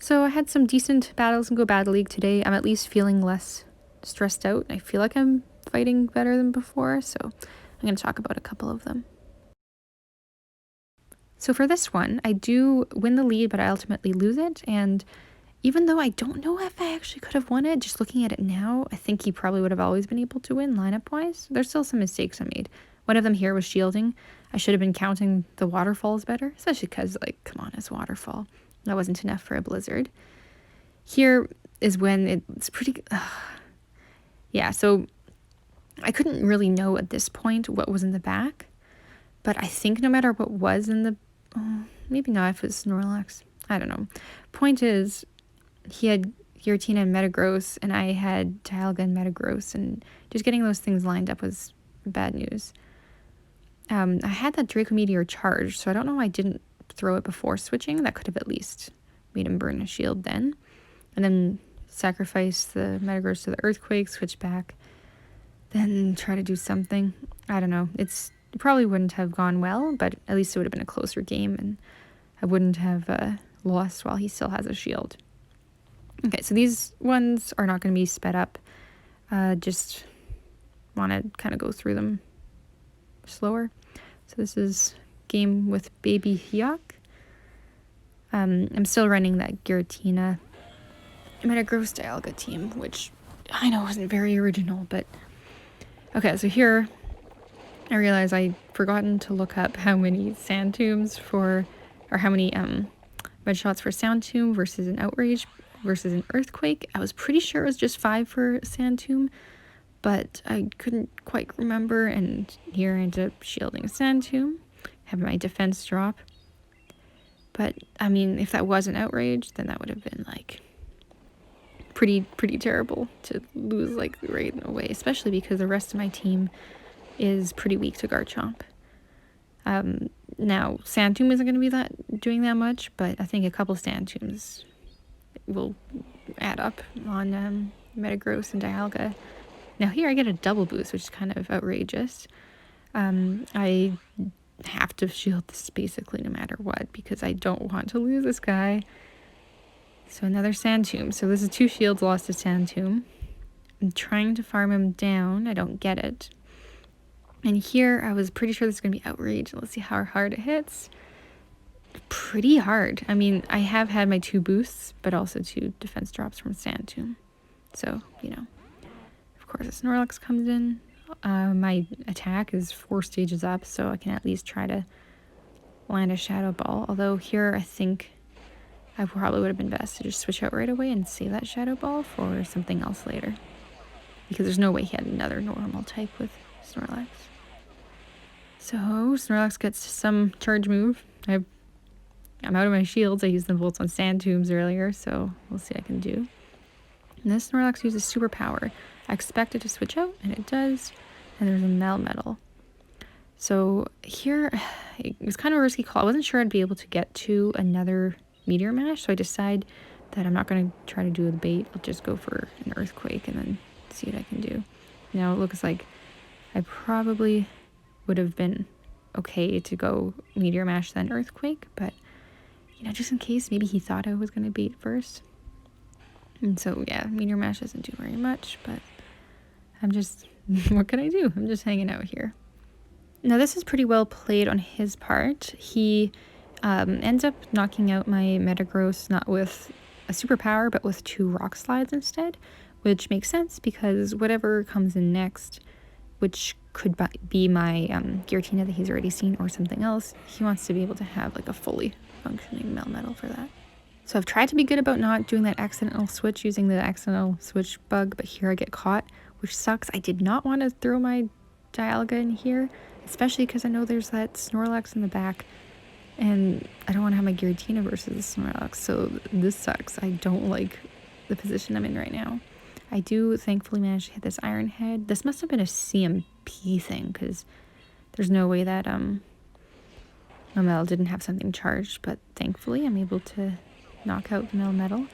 So I had some decent battles in Go Battle League today. I'm at least feeling less stressed out. I feel like I'm fighting better than before, so I'm going to talk about a couple of them. So for this one, I do win the lead, but I ultimately lose it. And even though I don't know if I actually could have won it, just looking at it now, I think he probably would have always been able to win lineup-wise. There's still some mistakes I made. One of them here was shielding. I should have been counting the waterfalls better, especially because, like, come on, it's a waterfall. That wasn't enough for a blizzard. Here is when it's pretty... yeah, so I couldn't really know at this point what was in the back. But I think no matter what was in the... maybe not if it was Snorlax. I don't know. Point is, he had Giratina and Metagross, and I had Dialga and Metagross, and just getting those things lined up was bad news. I had that Draco Meteor charged, so I don't know why I didn't throw it before switching. That could have at least made him burn a shield then. And then sacrifice the Metagross to the Earthquake, switch back, then try to do something. I don't know. It probably wouldn't have gone well, but at least it would have been a closer game, and I wouldn't have lost while he still has a shield. Okay, so these ones are not going to be sped up. Just want to kind of go through them slower. So this is game with Baby Hyuk. I'm still running that Giratina Metagross Dialga team, which I know wasn't very original, but... okay, so here I realize I'd forgotten to look up how many Sand Tombs for... or how many red shots for Sand Tomb versus an Outrage versus an Earthquake. I was pretty sure it was just 5 for Sand Tomb, but I couldn't quite remember, and here I ended up shielding a Sand Tomb, having my defense drop. But, I mean, if that was an Outrage, then that would have been, like, pretty terrible to lose, like, right away, especially because the rest of my team is pretty weak to Garchomp. Now, Sand Tomb isn't going to be doing that much, but I think a couple Sand Tombs will add up on Metagross and Dialga. Now here I get a double boost, which is kind of outrageous. I have to shield this basically no matter what, because I don't want to lose this guy. So another Sand Tomb. So this is 2 shields lost to Sand Tomb. I'm trying to farm him down. I don't get it. And here I was pretty sure this is going to be Outrage. Let's see how hard it hits. Pretty hard. I mean, I have had my 2 boosts, but also 2 defense drops from Sand Tomb. So, you know. Of course, a Snorlax comes in. My attack is 4 stages up, so I can at least try to land a Shadow Ball. Although here, I think I probably would have been best to just switch out right away and save that Shadow Ball for something else later. Because there's no way he had another normal type with Snorlax. So, Snorlax gets some charge move. I'm out of my shields. I used them both on Sand Tombs earlier, so we'll see what I can do. And this Snorlax uses Superpower. I expect it to switch out, and it does. And there's a Melmetal. So here, it was kind of a risky call. I wasn't sure I'd be able to get to another Meteor Mash, so I decide that I'm not going to try to do the bait. I'll just go for an Earthquake and then see what I can do. Now, it looks like I probably would have been okay to go Meteor Mash then Earthquake, but, you know, just in case, maybe he thought I was going to bait first. And so, yeah, Meteor Mash doesn't do very much, but I'm just, what can I do? I'm just hanging out here. Now, this is pretty well played on his part. He ends up knocking out my Metagross, not with a superpower, but with 2 Rock Slides instead, which makes sense because whatever comes in next, which could be my Giratina that he's already seen or something else, he wants to be able to have like a fully functioning Melmetal for that. So I've tried to be good about not doing that accidental switch, using the accidental switch bug, but here I get caught, which sucks. I did not want to throw my Dialga in here, especially because I know there's that Snorlax in the back, and I don't want to have my Giratina versus Snorlax, so this sucks. I don't like the position I'm in right now. I do thankfully manage to hit this Iron Head. This must have been a CMP thing, because there's no way that Melmetal didn't have something charged, but thankfully I'm able to knock out the Melmetal.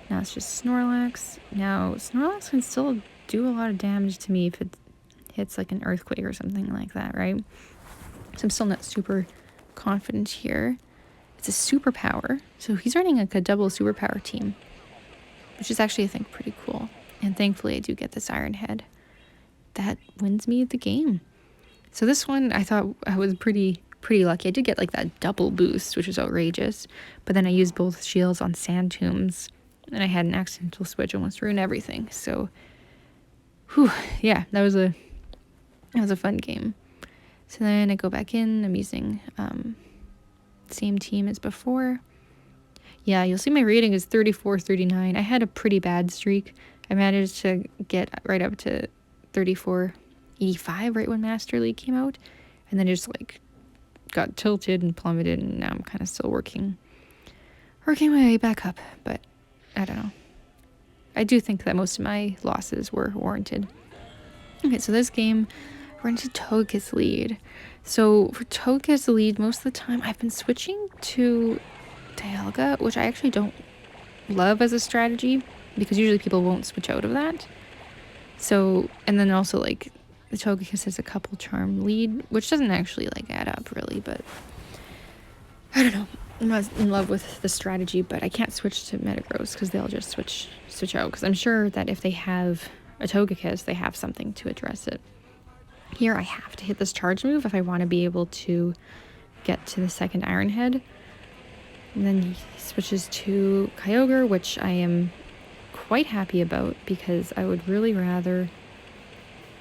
Now it's just Snorlax. Now, Snorlax can still do a lot of damage to me if it hits like an Earthquake or something like that, right? So I'm still not super confident here. It's a superpower. So he's running like a double superpower team, which is actually, I think, pretty cool. And thankfully I do get this Iron Head. That wins me the game. So this one, I thought I was pretty lucky. I did get like that double boost, which was outrageous. But then I used both shields on Sand Tombs, and I had an accidental switch, almost ruined everything. So, whew, yeah, that was a fun game. So then I go back in. I'm using same team as before. Yeah, you'll see my rating is 34-39. I had a pretty bad streak. I managed to get right up to 34-85 right when Master League came out, and then just like got tilted and plummeted, and now I'm kind of still working my way back up. But I don't know. I do think that most of my losses were warranted. Okay, so this game, we're into Togekiss lead. So for Togekiss lead, most of the time I've been switching to Dialga, which I actually don't love as a strategy, because usually people won't switch out of that. So, and then also like the Togekiss has a couple charm lead, which doesn't actually like add up really, but I don't know. I'm not in love with the strategy, but I can't switch to Metagross because they'll just switch out, because I'm sure that if they have a Togekiss, they have something to address it. Here I have to hit this charge move if I want to be able to get to the second Iron Head. And then he switches to Kyogre, which I am quite happy about, because I would really rather...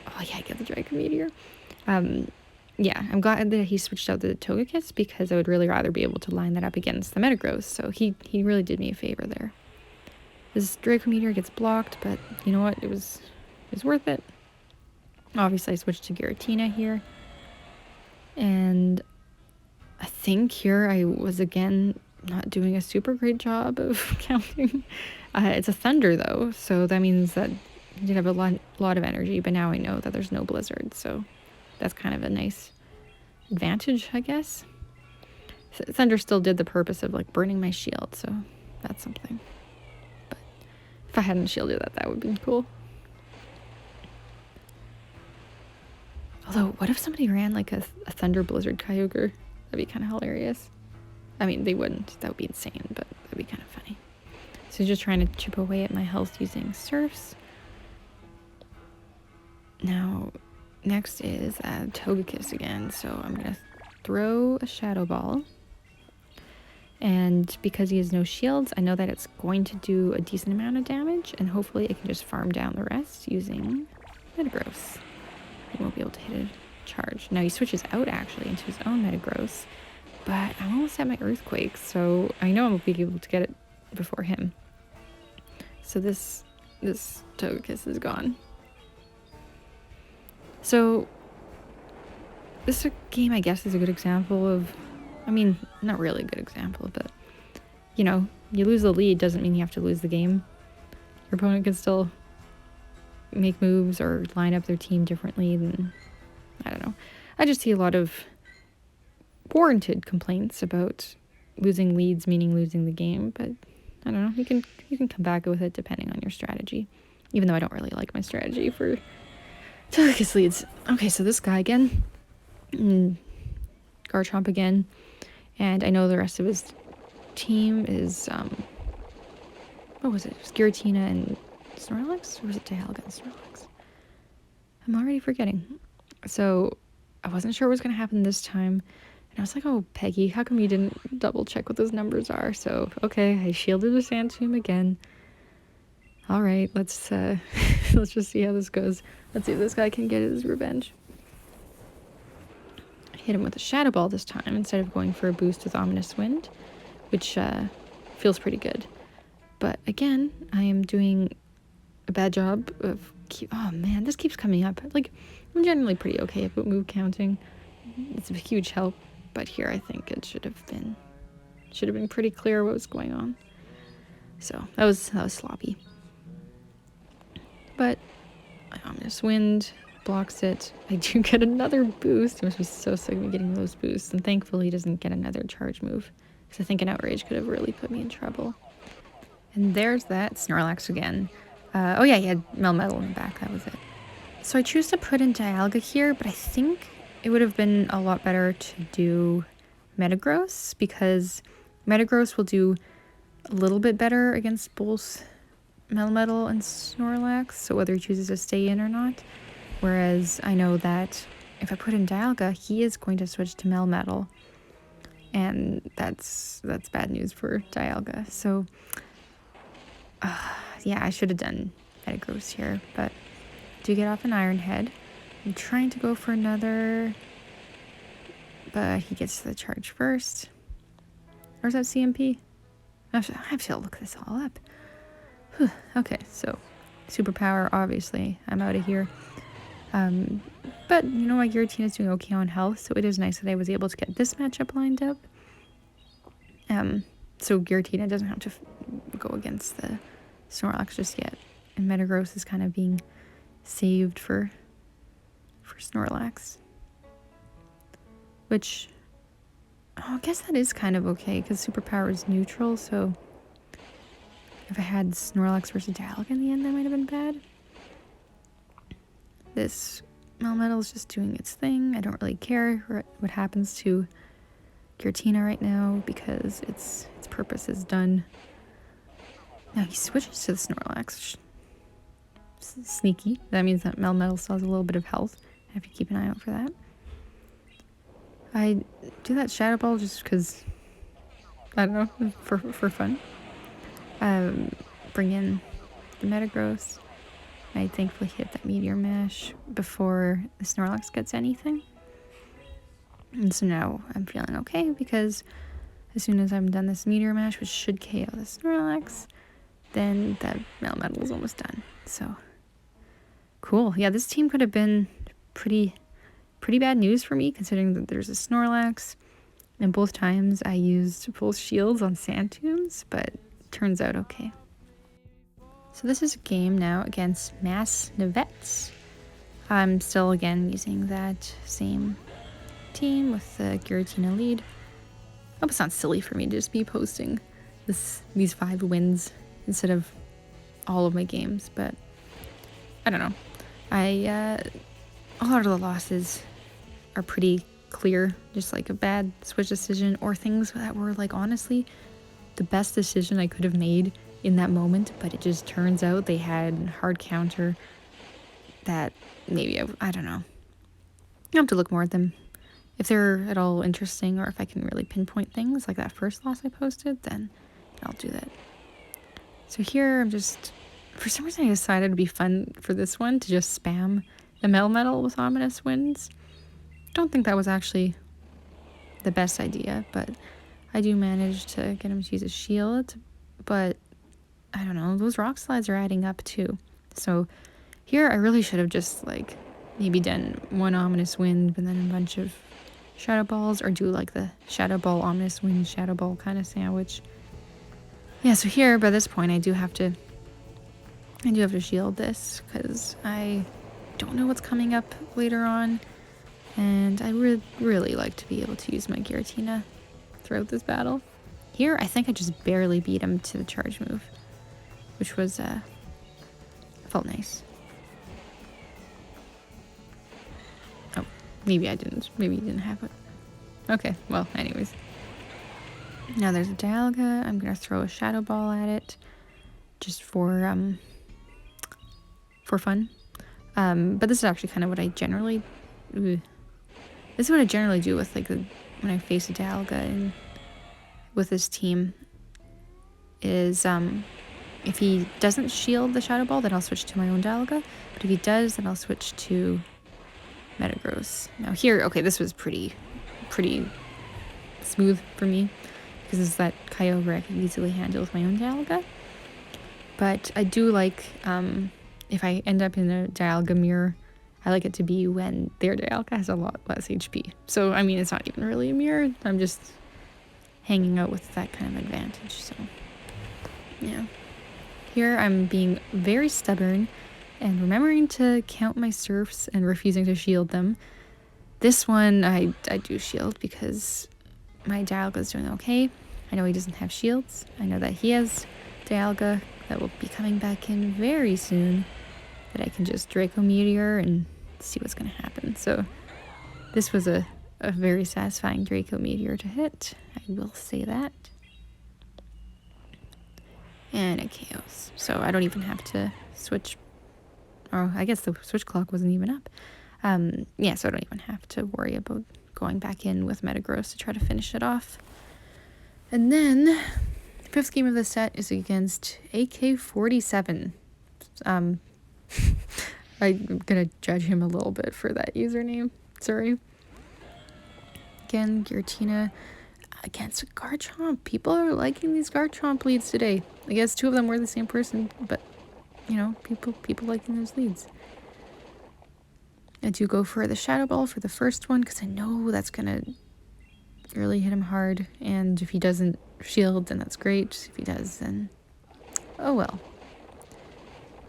Oh yeah, I get the Draco Meteor. Yeah, I'm glad that he switched out the Togekiss, because I would really rather be able to line that up against the Metagross, so he really did me a favor there. This Draco Meteor gets blocked, but you know what? It was worth it. Obviously, I switched to Giratina here. And I think here I was, again, not doing a super great job of counting. It's a Thunder, though, so that means that I did have a lot of energy, but now I know that there's no Blizzard, so that's kind of a nice advantage, I guess. Thunder still did the purpose of, like, burning my shield, so that's something. But if I hadn't shielded that would have been cool. Although, what if somebody ran, like, a Thunder Blizzard Kyogre? That'd be kind of hilarious. I mean, they wouldn't. That would be insane, but that'd be kind of funny. So just trying to chip away at my health using Surfs. Now, next is Togekiss again. So I'm going to throw a Shadow Ball. And because he has no shields, I know that it's going to do a decent amount of damage. And hopefully I can just farm down the rest using Metagross. He won't be able to hit a charge. Now he switches out actually into his own Metagross, but I'm almost at my Earthquake, so I know I'll be able to get it before him. So this Togekiss is gone. So this game, I guess, is a good example of, I mean, not really a good example, but you know, you lose the lead doesn't mean you have to lose the game. Your opponent can still make moves or line up their team differently. Than, I don't know. I just see a lot of warranted complaints about losing leads meaning losing the game, but I don't know. You can come back with it depending on your strategy. Even though I don't really like my strategy for Togekiss leads. Okay, so this guy again. Garchomp again. And I know the rest of his team is what was it? It was Giratina and Snorlax? Or was it Dialga and Snorlax? I'm already forgetting. So I wasn't sure what was going to happen this time. And I was like, oh, Peggy, how come you didn't double check what those numbers are? So, okay, I shielded the Sand Tomb again. All right, let's let's just see how this goes. Let's see if this guy can get his revenge. I hit him with a Shadow Ball this time instead of going for a boost with Ominous Wind, which feels pretty good. But again, I am doing a bad job of oh man, this keeps coming up. Like, I'm generally pretty okay about move counting. It's a huge help, but here I think it should have been pretty clear what was going on. So that was sloppy. But Ominous Wind blocks it. I do get another boost. I must be so sick of me getting those boosts, and thankfully he doesn't get another charge move, because I think an Outrage could have really put me in trouble. And there's that Snorlax again. Oh yeah, he had Melmetal in the back, that was it. So I choose to put in Dialga here, but I think it would have been a lot better to do Metagross, because Metagross will do a little bit better against both Melmetal and Snorlax, so whether he chooses to stay in or not. Whereas I know that if I put in Dialga, he is going to switch to Melmetal, and that's bad news for Dialga. So yeah, I should have done Metagross here, but I do get off an Iron Head. I'm trying to go for another, but he gets the charge first. Or is that CMP? I have to look this all up. Whew. Okay, so superpower, obviously, I'm out of here. But you know what, Giratina is doing okay on health, so it is nice that I was able to get this matchup lined up. So Giratina doesn't have to go against the Snorlax just yet, and Metagross is kind of being saved for Snorlax, which I guess that is kind of okay because superpower is neutral. So if I had Snorlax versus Dialga in the end, that might have been bad. This Melmetal is just doing its thing. I don't really care what happens to Giratina right now because its purpose is done. Now he switches to the Snorlax. Sneaky. That means that Melmetal still has a little bit of health. I have to keep an eye out for that. I do that Shadow Ball just because, I don't know, for fun. Bring in the Metagross. I thankfully hit that Meteor Mash before the Snorlax gets anything. And so now I'm feeling okay because as soon as I'm done this Meteor Mash, which should KO the Snorlax, then that Melmetal is almost done. So cool. Yeah, this team could have been pretty bad news for me considering that there's a Snorlax. And both times I used both shields on Sandtombs, but turns out okay. So this is a game now against Mass Nivets. I'm still again using that same team with the Giratina lead. I hope it's not silly for me to just be posting these 5 wins instead of all of my games, but I don't know. A lot of the losses are pretty clear, just like a bad switch decision or things that were like honestly the best decision I could have made in that moment, but it just turns out they had hard counter that maybe I don't know. I have to look more at them. If they're at all interesting or if I can really pinpoint things like that first loss I posted, then I'll do that. So here I'm just, for some reason I decided it'd be fun for this one to just spam the Melmetal with Ominous Winds. Don't think that was actually the best idea, but I do manage to get him to use a shield, but I don't know, those rock slides are adding up too. So here I really should have just like maybe done one Ominous Wind but then a bunch of Shadow Balls, or do like the Shadow Ball, Ominous Wind, Shadow Ball kind of sandwich. Yeah, so here by this point I do have to shield this because I don't know what's coming up later on, and I really like to be able to use my Giratina throughout this battle. Here I think I just barely beat him to the charge move, which was felt nice. Oh, maybe I didn't. Maybe you didn't have it. Okay, well, anyways. Now there's a Dialga. I'm gonna throw a Shadow Ball at it, just for fun. But this is actually kind of what I generally. This is what I generally do with when I face a Dialga and with this team. Is if he doesn't shield the Shadow Ball, then I'll switch to my own Dialga. But if he does, then I'll switch to Metagross. Now here, okay, this was pretty smooth for me because it's that Kyogre I can easily handle with my own Dialga. But I do like, if I end up in a Dialga mirror, I like it to be when their Dialga has a lot less HP. So, I mean, it's not even really a mirror. I'm just hanging out with that kind of advantage, so yeah. Here I'm being very stubborn and remembering to count my surfs and refusing to shield them. This one I do shield because my Dialga is doing okay. I know he doesn't have shields. I know that he has Dialga that will be coming back in very soon, that I can just Draco Meteor and see what's going to happen. So this was a very satisfying Draco Meteor to hit. I will say that. And it KOs. So I don't even have to switch. Or I guess the switch clock wasn't even up. Yeah, so I don't even have to worry about going back in with Metagross to try to finish it off. And then the fifth game of the set is against AK-47. I'm gonna judge him a little bit for that username. Sorry. Again, Giratina against Garchomp. People are liking these Garchomp leads today. I guess two of them were the same person, but you know, people liking those leads. I do go for the Shadow Ball for the first one because I know that's gonna really hit him hard, and if he doesn't shield, then that's great. If he does, then oh well.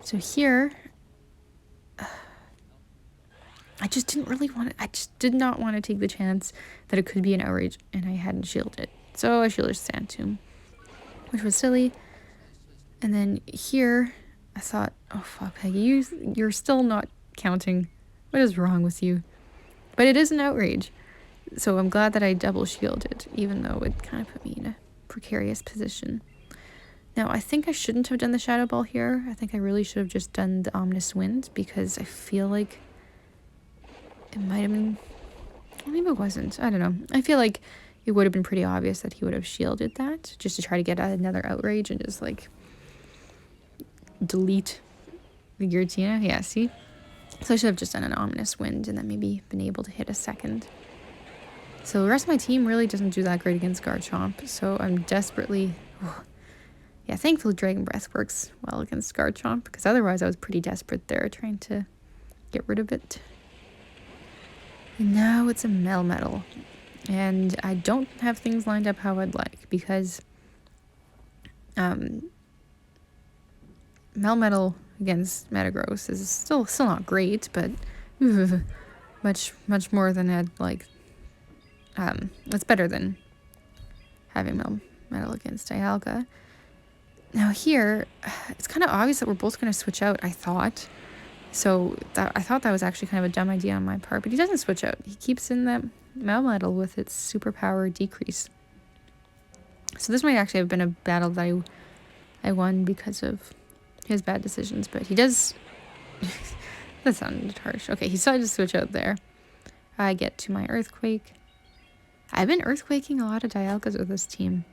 So here, I just didn't really want to, I just did not want to take the chance that it could be an Outrage and I hadn't shielded. So I shielded Sand Tomb, which was silly. And then here, I thought, oh fuck, Peggy, you're still not counting. What is wrong with you? But it is an Outrage. So I'm glad that I double shielded, even though it kind of put me in a precarious position. Now, I think I shouldn't have done the Shadow Ball here. I think I really should have just done the Omnis Wind, because I feel like it might have been... Well, maybe it wasn't. I don't know. I feel like it would have been pretty obvious that he would have shielded that, just to try to get another Outrage and just, like, delete the Giratina. Yeah, see? So I should have just done an Omnis Wind and then maybe been able to hit a second. So the rest of my team really doesn't do that great against Garchomp, so I'm desperately... Yeah, thankfully Dragon Breath works well against Garchomp, because otherwise I was pretty desperate there trying to get rid of it. And now it's a Melmetal. And I don't have things lined up how I'd like, because Melmetal against Metagross is still not great, but much more than I'd like. It's better than having Melmetal against Dialga. Now here, it's kind of obvious that we're both going to switch out, I thought. So I thought that was actually kind of a dumb idea on my part, but he doesn't switch out. He keeps in that Melmetal with its superpower decrease. So this might actually have been a battle that I won because of his bad decisions, but he does... That sounded harsh. Okay, he decided to switch out there. I get to my Earthquake. I've been Earthquaking a lot of Dialgas with this team.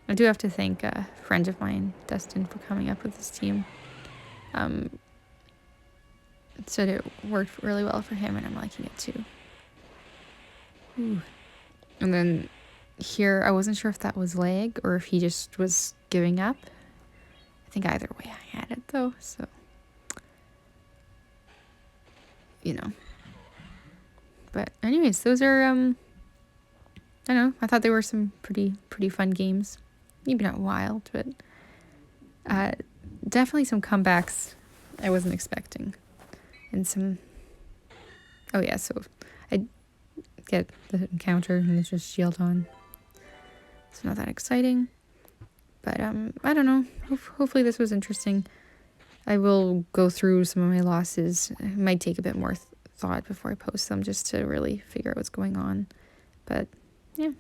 I do have to thank a friend of mine, Dustin, for coming up with this team. Said it worked really well for him, and I'm liking it too. Ooh. And then here, I wasn't sure if that was lag or if he just was giving up. I think either way I had it though, so... You know. But anyways, those are, I don't know, I thought they were some pretty fun games. Maybe not wild, but definitely some comebacks I wasn't expecting. And some... Oh yeah, so I get the encounter and it's just shield on. It's not that exciting. But I don't know. Hopefully this was interesting. I will go through some of my losses. It might take a bit more thought before I post them just to really figure out what's going on. But yeah.